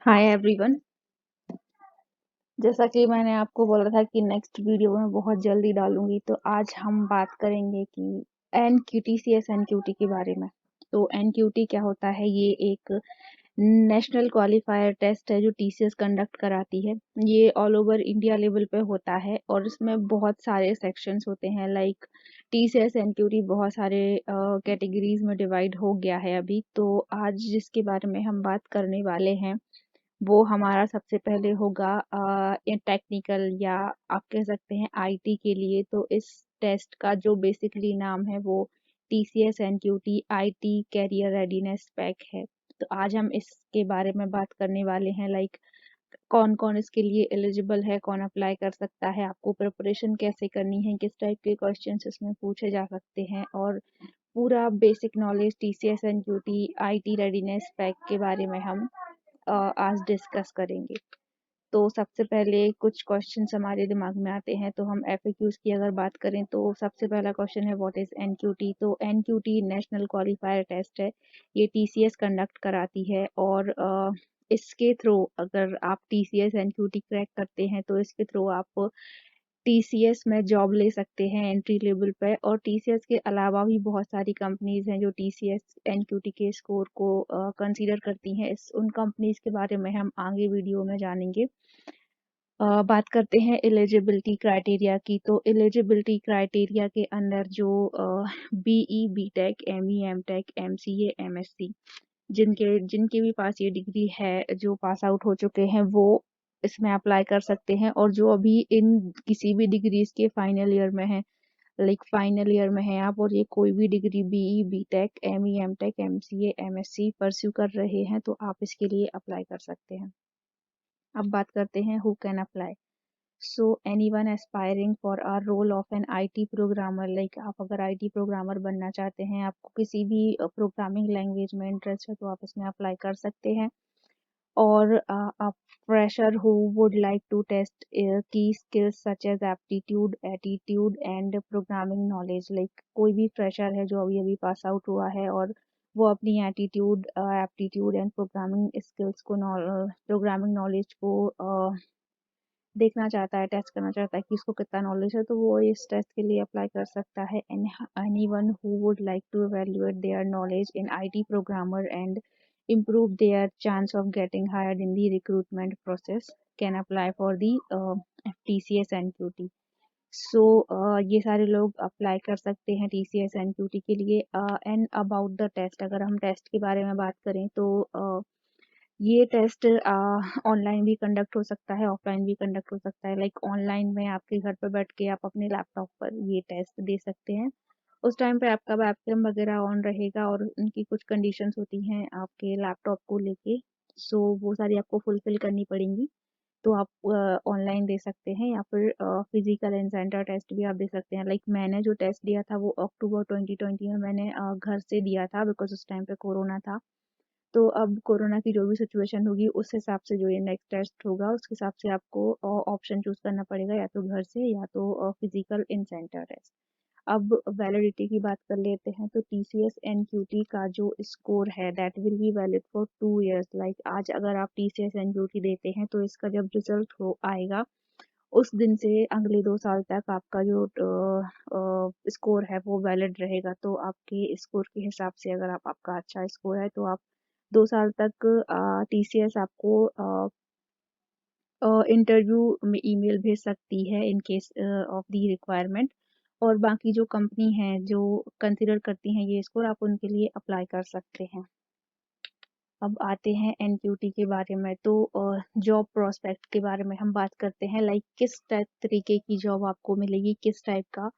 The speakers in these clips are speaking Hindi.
Hi everyone. जैसा कि मैंने आपको बोला था कि नेक्स्ट वीडियो में बहुत जल्दी डालूंगी, तो आज हम बात करेंगे कि एनक्यूटीसीएस एनक्यूटी के बारे में। तो एनक्यूटी क्या होता है? ये एक नेशनल क्वालिफायर टेस्ट है जो टीसीएस कंडक्ट कराती है। ये ऑल ओवर इंडिया लेवल पे होता है और इसमें बहुत सारे सेक्शंस होते हैं। लाइक टीसीएस एनक्यूटी बहुत सारे कैटेगरीज में डिवाइड हो गया है अभी। तो आज जिसके बारे में हम बात करने वाले हैं वो हमारा सबसे पहले होगा टेक्निकल, या आप कह सकते हैं आईटी के लिए। तो इस टेस्ट का जो बेसिकली नाम है वो TCS NQT IT career readiness pack है। तो आज हम इसके बारे में बात करने वाले हैं। लाइक कौन कौन इसके लिए एलिजिबल है, कौन अप्लाई कर सकता है, आपको प्रिपरेशन कैसे करनी है, किस टाइप के क्वेश्चंस इसमें पूछे जा सकते हैं, और पूरा basic knowledge TCS NQT IT readiness pack के बारे में हम आज डिस्कस करेंगे। तो सबसे पहले कुछ क्वेश्चंस हमारे दिमाग में आते हैं। तो हम एफएक्यूज की अगर बात करें तो सबसे पहला क्वेश्चन है व्हाट इज एनक्यूटी। तो एनक्यूटी नेशनल क्वालिफायर टेस्ट है। ये टीसीएस कंडक्ट कराती है और इसके थ्रू अगर आप टीसीएस एनक्यूटी क्रैक करते हैं तो इसके थ्रू आप टीसीएस में जॉब ले सकते हैं एंट्री लेवल पे। और टीसीएस के अलावा भी बहुत सारी कंपनीज हैं जो टीसीएस एनक्यूटी के स्कोर को कंसीडर करती हैं। इस उन कंपनीज के बारे में हम आगे वीडियो में जानेंगे। बात करते हैं एलिजिबिलिटी क्राइटेरिया की। तो एलिजिबिलिटी क्राइटेरिया के अंदर जो BE BTech ME MTech MCA MSc जिनके जिनके भी पास ये डिग्री है, जो पास आउट हो चुके हैं, वो इसमें अप्लाई कर सकते हैं। और जो अभी इन किसी भी डिग्रीज के फाइनल ईयर में है, लाइक फाइनल ईयर में है आप और ये कोई भी degree BE BTech ME MTech MCA MSc pursue कर रहे हैं तो आप इसके लिए अप्लाई कर सकते हैं। अब बात करते हैं who can apply. So anyone aspiring for a role of an IT programmer, like आप अगर आईटी प्रोग्रामर बनना चाहते हैं, आपको किसी भी प्रोग्रामिंग लैंग्वेज में इंटरेस्ट है, तो आप इसमें अप्लाई कर सकते हैं। और a fresher who would like to test key skills such as aptitude, attitude and programming knowledge, like कोई भी फ्रेशर है जो अभी अभी पास आउट हुआ है और वो अपनी attitude aptitude and programming skills को प्रोग्रामिंग नॉलेज को देखना चाहता है, टेस्ट करना चाहता है कि इसको कितना नॉलेज है, तो वो इस टेस्ट के लिए अप्लाई कर सकता है। Anyone who would like to evaluate their knowledge in IT programmer and improve their chance of getting hired in the recruitment process can apply for the TCS NQT। सो ये सारे लोग अप्लाई कर सकते हैं टीसीएस एनक्यूटी के लिए। एंड अबाउट द टेस्ट, अगर हम टेस्ट के बारे में बात करें तो ये टेस्ट ऑनलाइन भी कंडक्ट हो सकता है, ऑफलाइन भी कंडक्ट हो सकता है। लाइक ऑनलाइन में आपके घर पर बैठ के आप अपने लैपटॉप पर ये टेस्ट दे सकते हैं। उस टाइम पे आपका वेबकैम वगैरह ऑन रहेगा और उनकी कुछ कंडीशंस होती हैं आपके लैपटॉप को लेके, सो वो सारी आपको फुलफिल करनी पड़ेंगी। तो आप ऑनलाइन दे सकते हैं या फिर फिजिकल एंड सेंटर टेस्ट भी आप दे सकते हैं। लाइक मैंने जो टेस्ट दिया था वो अक्टूबर 2020 में मैंने घर से दिया था, बिकॉज उस टाइम पे कोरोना था। तो अब कोरोना की जो भी सिचुएशन होगी उस हिसाब से जो ये नेक्स्ट टेस्ट होगा उसके हिसाब से आपको ऑप्शन चूज करना पड़ेगा, या तो घर से या तो फिजिकल इन सेंटर टेस्ट। अब वैलिडिटी की बात कर लेते हैं। तो टीसीएस एनक्यूटी का जो स्कोर है that will be valid for 2 years. Like आज अगर आप टीसीएस एनक्यूटी देते हैं तो इसका जब रिजल्ट हो आएगा उस दिन से अगले 2 साल तक आपका जो स्कोर है वो वैलिड रहेगा। तो आपके स्कोर के हिसाब से अगर आप आपका अच्छा स्कोर है तो आप 2 साल तक टीसीएस आपको इंटरव्यू में ईमेल भेज सकती है in case of the requirement. और बाकी जो कंपनी हैं जो कंसिडर करती हैं ये स्कोर, आप उनके लिए अप्लाई कर सकते हैं। अब आते हैं एनक्यूटी के बारे में। तो जॉब प्रोस्पेक्ट के बारे में हम बात करते हैं। लाइक किस तरीके की जॉब आपको मिलेगी, किस टाइप का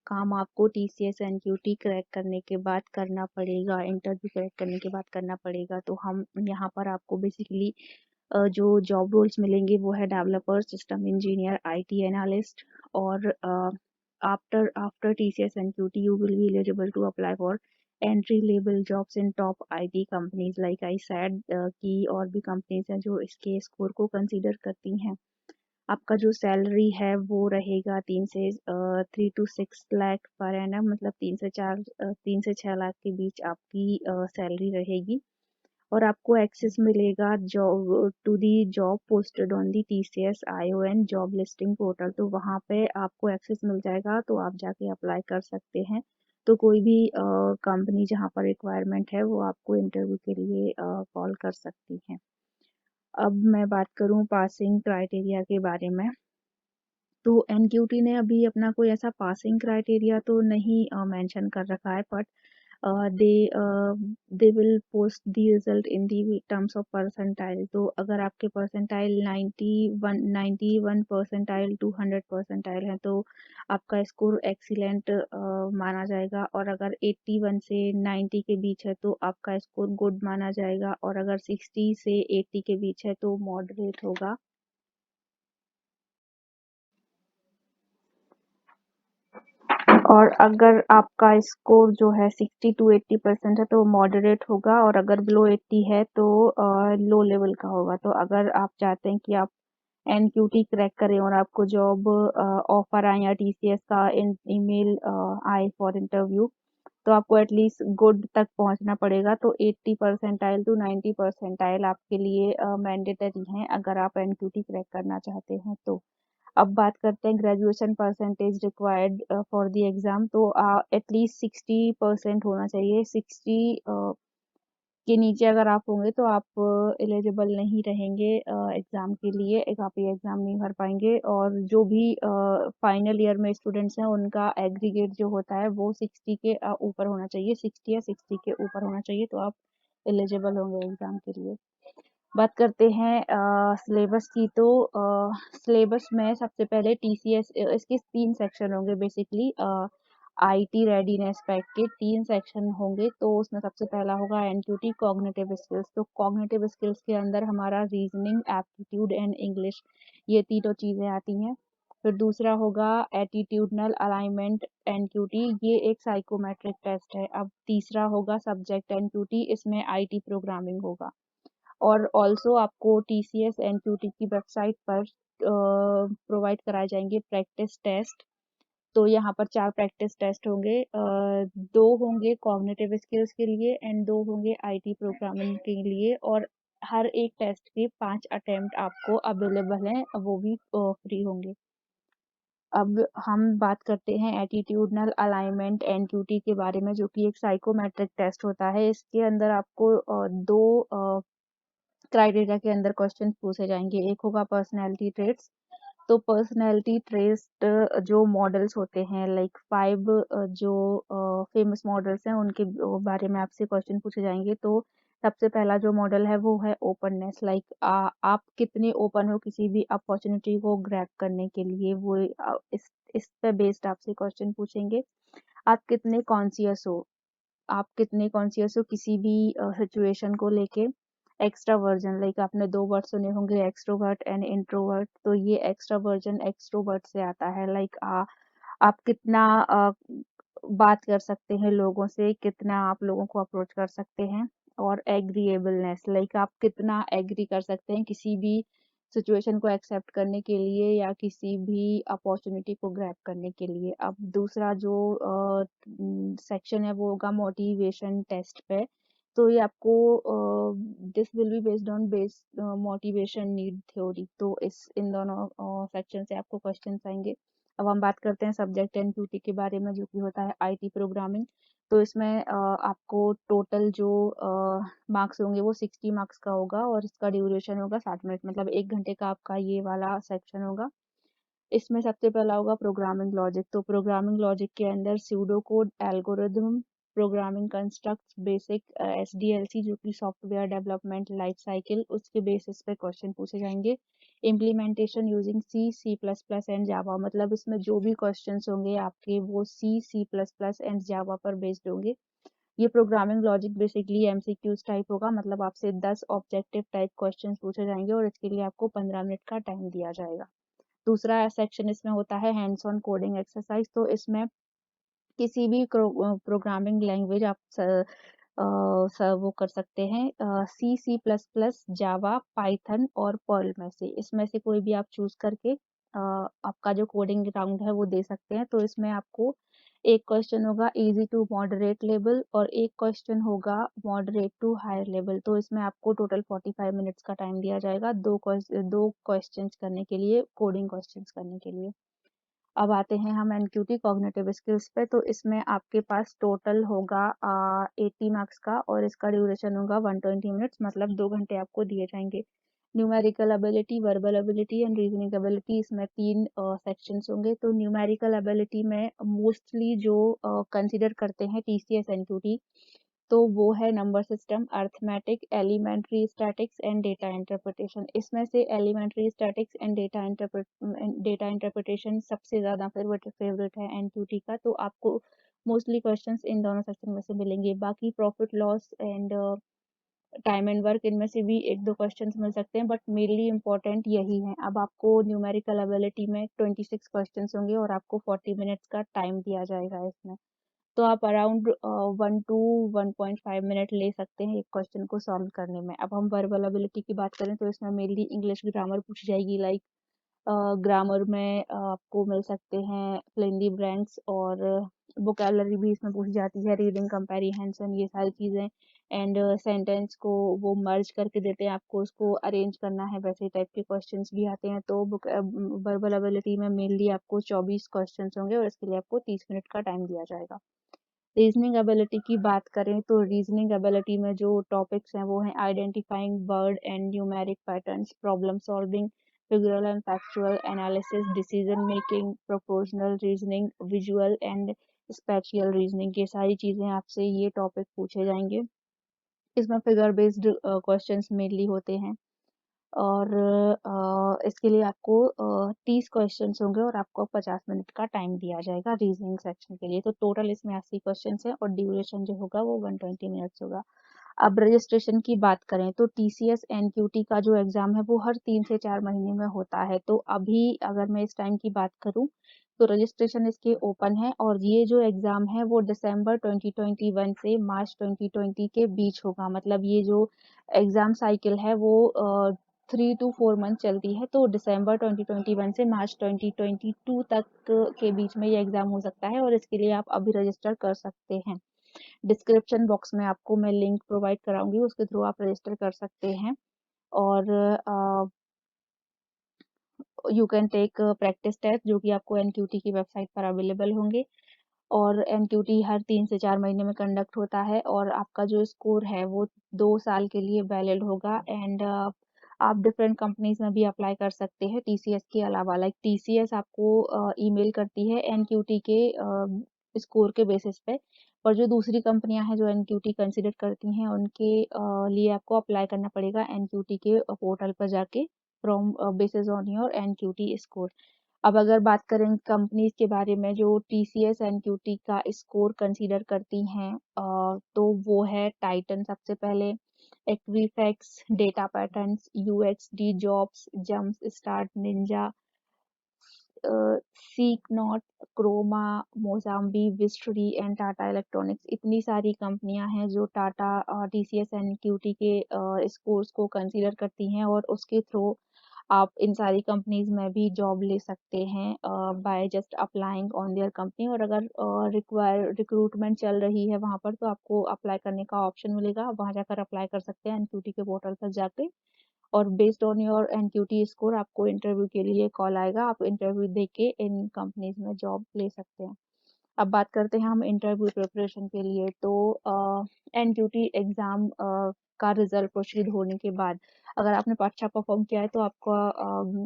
काम आपको टीसीएस एनक्यूटी क्रैक करने के बाद करना पड़ेगा, इंटरव्यू क्रैक करने के बाद करना पड़ेगा। तो हम यहाँ पर आपको बेसिकली जो जॉब रोल्स मिलेंगे वो है developer, system engineer, IT analyst. और after after TCS NQT you will be eligible to apply for entry level jobs in top IT companies. Like I said कि और भी कंपनीज हैं जो इसके स्कोर को कंसीडर करती हैं। आपका जो सैलरी है वो रहेगा 3 to 6 लाख पर एनम, मतलब 3 से 6 लाख के बीच आपकी सैलरी रहेगी। और आपको एक्सेस मिलेगा job to the job posted on the TCS ION job listing portal. तो वहाँ पे आपको एक्सेस मिल जाएगा, तो आप जाके अप्लाई कर सकते हैं। तो कोई भी कंपनी जहाँ पर रिक्वायरमेंट है वो आपको इंटरव्यू के लिए कॉल कर सकती है। अब मैं बात करूँ पासिंग क्राइटेरिया के बारे में, तो NQT ने अभी अपना कोई ऐसा पासिंग क्राइटेरिया तो नहीं मेंशन कर रखा है, but they they will post the result in the terms of percentile. तो अगर आपके परसेंटाइल 91 परसेंटाइल टू 100 परसेंटाइल है तो आपका स्कोर एक्सीलेंट माना जाएगा, और अगर 81 से 90 के बीच है तो आपका स्कोर गुड माना जाएगा, और अगर 60 से 80 के बीच है तो मॉडरेट होगा। और अगर आपका स्कोर जो है 60 to 80% है तो मॉडरेट होगा, और अगर बिलो 80 है तो लो लेवल का होगा। तो अगर आप चाहते हैं कि आप NQT क्रैक करें और आपको जॉब ऑफर आए या TCS का ईमेल आए फॉर इंटरव्यू, तो आपको एटलीस्ट गुड तक पहुंचना पड़ेगा। तो 80 परसेंटाइल टू 90 परसेंटाइल आपके लिए मैंडेटरी हैं अगर आप NQT क्रैक करना चाहते हैं। तो अब बात करते हैं graduation percentage required for the exam. तो एटलीस्ट 60% होना चाहिए। 60 के नीचे अगर आप होंगे तो आप एलिजिबल नहीं रहेंगे एग्ज़ाम के लिए, एक आप ये एग्ज़ाम नहीं भर पाएंगे। और जो भी फाइनल ईयर में स्टूडेंट्स हैं उनका एग्रीगेट जो होता है वो 60 के ऊपर होना चाहिए, 60 या 60 के ऊपर होना चाहिए, तो आप एलिजिबल होंगे एग्ज़ाम के लिए। बात करते हैं सिलेबस की। तो सिलेबस में सबसे पहले TCS इसके 3 सेक्शन होंगे बेसिकली। IT रेडीनेस पैक के 3 सेक्शन होंगे। तो उसमें सबसे पहला होगा NQT कॉग्निटिव स्किल्स। तो कॉग्निटिव स्किल्स के अंदर हमारा रीजनिंग, एप्टीट्यूड एंड इंग्लिश, ये तीनों चीज़ें आती हैं। फिर दूसरा होगा एटीट्यूडनल अलाइनमेंट NQT, ये एक साइकोमेट्रिक टेस्ट है। अब तीसरा होगा सब्जेक्ट NQT, इसमें IT प्रोग्रामिंग होगा। और ऑल्सो आपको TCS NQT की वेबसाइट पर प्रोवाइड कराए जाएंगे प्रैक्टिस टेस्ट। तो यहाँ पर 4 प्रैक्टिस टेस्ट होंगे, 2 होंगे कॉग्निटिव स्किल्स के लिए एंड 2 होंगे IT प्रोग्रामिंग के लिए। और हर एक टेस्ट के 5 अटेम्प्ट आपको अवेलेबल हैं, वो भी फ्री होंगे। अब हम बात करते हैं एटीट्यूडनल अलाइनमेंट NQT के बारे में, जो कि एक साइकोमेट्रिक टेस्ट होता है। इसके अंदर आपको 2 क्राइटेरिया के अंदर क्वेश्चन पूछे जाएंगे। एक होगा पर्सनैलिटी ट्रेट्स। तो पर्सनैलिटी ट्रेट जो मॉडल्स होते हैं, लाइक 5 जो फेमस मॉडल्स हैं उनके बारे में आपसे क्वेश्चन पूछे जाएंगे। तो सबसे पहला जो मॉडल है वो है ओपननेस, लाइक आप कितने ओपन हो किसी भी अपॉर्चुनिटी को ग्रैब करने के लिए, वो इस पे बेस्ड आपसे क्वेश्चन पूछेंगे। आप कितने कॉन्शियस हो, आप कितने कॉन्शियस हो किसी भी सिचुएशन को लेके। एक्स्ट्रावर्जन, लाइक आपने 2 वर्ड सुने होंगे, एक्सट्रोवर्ट एंड इंट्रोवर्ट। तो ये एक्स्ट्रावर्जन एक्सट्रोवर्ट से आता है, लाइक आप कितना बात कर सकते हैं लोगों से, कितना आप लोगों को अप्रोच कर सकते हैं। और एग्रीएबलनेस, लाइक आप कितना एग्री कर सकते हैं किसी भी सिचुएशन को एक्सेप्ट करने के लिए या किसी भी अपॉर्चुनिटी को ग्रैब करने के लिए। अब दूसरा जो सेक्शन है वो होगा मोटिवेशन टेस्ट पे। तो ये आपको this will be based on base motivation need theory. तो इन दोनों सेक्शन से आपको क्वेश्चंस आएंगे। अब हम बात करते हैं सब्जेक्ट NQT के बारे में, जो कि होता है IT प्रोग्रामिंग। तो इसमें आपको टोटल जो मार्क्स होंगे वो 60 मार्क्स का होगा, और इसका ड्यूरेशन होगा 60 मिनट, मतलब 1 घंटे का आपका ये वाला सेक्शन होगा। इसमें सबसे पहला होगा प्रोग्रामिंग लॉजिक। तो प्रोग्रामिंग लॉजिक के अंदर pseudo code, algorithm, programming constructs, basic SDLC जो कि सॉफ्टवेयर डेवलपमेंट लाइफ साइकिल, उसके बेसिस पे क्वेश्चन पूछे जाएंगे। इम्प्लीमेंटेशन यूजिंग C++ एंड जावा, मतलब इसमें जो भी क्वेश्चंस होंगे आपके वो C++ एंड जावा पर बेस्ड होंगे। ये programming logic basically MCQs type होगा, मतलब आपसे 10 ऑब्जेक्टिव टाइप क्वेश्चंस पूछे जाएंगे और इसके लिए आपको 15 मिनट का टाइम दिया जाएगा। दूसरा सेक्शन इसमें होता है हैंड्स ऑन कोडिंग एक्सरसाइज। तो इसमें किसी भी प्रोग्रामिंग लैंग्वेज आप वो कर सकते हैं, C++, जावा, पाइथन और पर्ल में से, इसमें से कोई भी आप चूज करके आपका जो कोडिंग राउंड है वो दे सकते हैं। तो इसमें आपको एक क्वेश्चन होगा इजी टू मॉडरेट लेवल और एक क्वेश्चन होगा मॉडरेट टू हायर लेवल। तो इसमें आपको टोटल 45 मिनट्स का टाइम दिया जाएगा दो क्वेश्चंस करने के लिए, कोडिंग क्वेश्चंस करने के लिए। अब आते हैं हम एनक्यूटी कॉग्निटिव स्किल्स पे। तो इसमें आपके पास टोटल होगा 80 मार्क्स का और इसका ड्यूरेशन होगा 120 मिनट्स, मतलब 2 घंटे आपको दिए जाएंगे। Numerical ability, verbal ability and reasoning ability, इसमें 3 सेक्शंस होंगे। तो न्यूमेरिकल एबिलिटी में मोस्टली जो कंसिडर करते हैं टीसीएस एनक्यूटी, तो वो है number system, arithmetic, elementary statistics and data interpretation. इसमें से elementary statistics and data interpretation सबसे ज़्यादा फेवरेट है एनक्यूटी का। तो आपको मोस्टली क्वेश्चंस इन दोनों सेक्शन में से मिलेंगे। बाकी profit loss and time and work, इनमें से भी एक दो क्वेश्चंस मिल सकते हैं, बट मेनली इंपॉर्टेंट यही है। अब आपको न्यूमेरिकल एबिलिटी में 26 क्वेश्चंस होंगे और आपको 40 मिनट्स का टाइम दिया जाएगा इसमें। तो आप अराउंड 1 to 1.5 मिनट ले सकते हैं एक क्वेश्चन को सॉल्व करने में। अब हम वर्बल एबिलिटी की बात करें तो इसमें मेनली इंग्लिश ग्रामर पूछी जाएगी। लाइक ग्रामर में आपको मिल सकते हैं फ्लेंडी ब्रांड्स, और वोकेबलरी भी इसमें पूछी जाती है, रीडिंग कंपैरिजन, ये सारी चीज़ें। एंड सेंटेंस को वो मर्ज करके देते हैं, आपको उसको अरेंज करना है, वैसे टाइप के क्वेश्चंस भी आते हैं। तो वर्बल एबिलिटी में मेनली आपको 24 क्वेश्चंस होंगे और इसके लिए आपको 30 मिनट का टाइम दिया जाएगा। रीजनिंग एबिलिटी की बात करें तो रीजनिंग एबिलिटी में जो टॉपिक्स हैं वो हैं identifying word and numeric patterns, problem solving, figural and factual analysis, decision making, proportional reasoning, visual and spatial reasoning. ये सारी चीज़ें आपसे ये टॉपिक पूछे जाएंगे। इसमें फिगर बेस्ड क्वेश्चंस मेनली होते हैं और इसके लिए आपको 30 क्वेश्चंस होंगे और आपको 50 मिनट का टाइम दिया जाएगा रीजनिंग सेक्शन के लिए। तो टोटल इसमें 80 क्वेश्चंस हैं और ड्यूरेशन जो होगा वो 120 मिनट्स होगा। अब रजिस्ट्रेशन की बात करें तो टीसीएस एनक्यूटी का जो एग्ज़ाम है वो हर 3 से 4 महीने में होता है। तो अभी अगर मैं इस टाइम की बात करूं तो रजिस्ट्रेशन इसके ओपन है और ये जो एग्ज़ाम है वो दिसंबर 2021 से मार्च 2020 के बीच होगा। मतलब ये जो एग्ज़ाम साइकिल है वो 3 to 4 मंथ चलती है। तो दिसंबर 2021 से मार्च 2022 तक के बीच में ये एग्ज़ाम हो सकता है और इसके लिए आप अभी रजिस्टर कर सकते हैं। डिस्क्रिप्शन बॉक्स में आपको मैं लिंक प्रोवाइड कराऊंगी, उसके थ्रू आप रजिस्टर कर सकते हैं। और you can take practice test जो कि आपको एनक्यूटी की वेबसाइट पर अवेलेबल होंगे। और एनक्यूटी हर 3 से 4 महीने में कंडक्ट होता है और आपका जो स्कोर है वो 2 साल के लिए वैलिड होगा। एंड आप डिफरेंट कंपनीज में भी अप्लाई कर सकते हैं टीसीएस के अलावा। लाइक टीसीएस आपको ईमेल करती है एनक्यूटी के स्कोर के बेसिस पे, पर जो दूसरी कंपनियां हैं जो एनक्यूटी कंसिडर करती हैं उनके लिए आपको अप्लाई करना पड़ेगा एनक्यूटी के पोर्टल पर जाके, from basis on your NQT score. अब अगर बात करें कंपनीज के बारे में जो टीसीएस एनक्यूटी का स्कोर कंसीडर करती हैं, तो वो है टाइटन सबसे पहले, Equifax, data patterns, UXD jobs, jump start, ninja, seek not, Croma, Mozambi, Vistry and Tata electronics. इतनी सारी कंपनियां हैं जो टाटा टीसीएस एनक्यूटी के स्कोर्स को कंसीडर करती हैं और उसके थ्रू आप इन सारी कंपनीज में भी जॉब ले सकते हैं by just applying on their company. और अगर रिक्रूटमेंट चल रही है वहाँ पर तो आपको अप्लाई करने का ऑप्शन मिलेगा, वहाँ जाकर अप्लाई कर सकते हैं एनक्यूटी के पोर्टल पर जाके। और based on your NQT score आपको इंटरव्यू के लिए कॉल आएगा, आप इंटरव्यू दे के इन कंपनीज में जॉब ले सकते हैं। अब बात करते हैं हम इंटरव्यू प्रिपरेशन के लिए। तो एनक्यूटी एग्ज़ाम का रिजल्ट प्रोसीड होने के बाद अगर आपने अच्छा परफॉर्म किया है तो आपका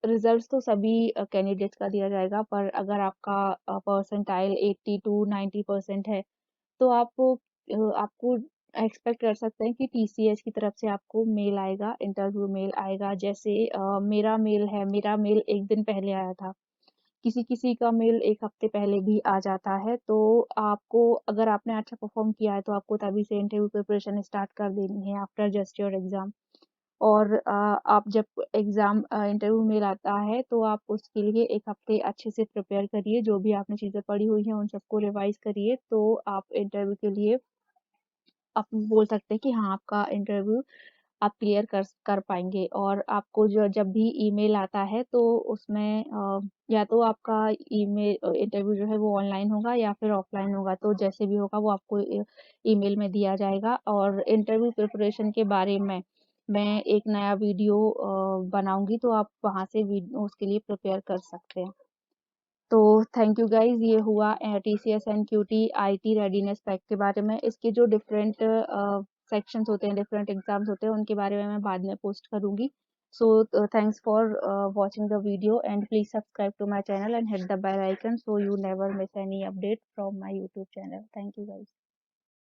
रिजल्ट तो सभी कैंडिडेट्स का दिया जाएगा, पर अगर आपका परसेंटाइल 80 to 90% है तो आपको एक्सपेक्ट कर सकते हैं कि टीसीएस की तरफ से आपको मेल आएगा, इंटरव्यू मेल आएगा। जैसे मेरा मेल एक दिन पहले आया था, किसी किसी का मेल एक हफ्ते पहले भी आ जाता है। तो आपको अगर आपने अच्छा परफॉर्म किया है तो आपको तभी से इंटरव्यू प्रिपरेशन स्टार्ट कर देनी है आफ्टर जस्ट योर एग्जाम। और आप जब एग्जाम इंटरव्यू मेल आता है तो आप उसके लिए एक हफ्ते अच्छे से प्रिपेयर करिए, जो भी आपने चीज़ें पढ़ी हुई हैं उन सबको रिवाइज करिए, तो आप इंटरव्यू के लिए आप बोल सकते हैं कि हाँ आपका इंटरव्यू आप क्लियर कर पाएँगे। और आपको जो जब भी ईमेल आता है तो उसमें या तो आपका इंटरव्यू जो है वो ऑनलाइन होगा या फिर ऑफलाइन होगा, तो जैसे भी होगा वो आपको ईमेल में दिया जाएगा। और इंटरव्यू प्रिपरेशन के बारे में मैं एक नया वीडियो बनाऊँगी, तो आप वहाँ से उसके लिए प्रिपेयर कर सकते हैं। तो थैंक यू गाइज़, ये हुआ TCS NQT IT readiness pack के बारे में। इसके जो डिफरेंट सेक्शंस होते हैं, डिफरेंट एग्जाम्स होते हैं, उनके बारे में मैं बाद में पोस्ट करूँगी। So thanks for watching the video, and please subscribe to my channel and hit the bell icon so you never miss any update from my YouTube channel. Thank you guys.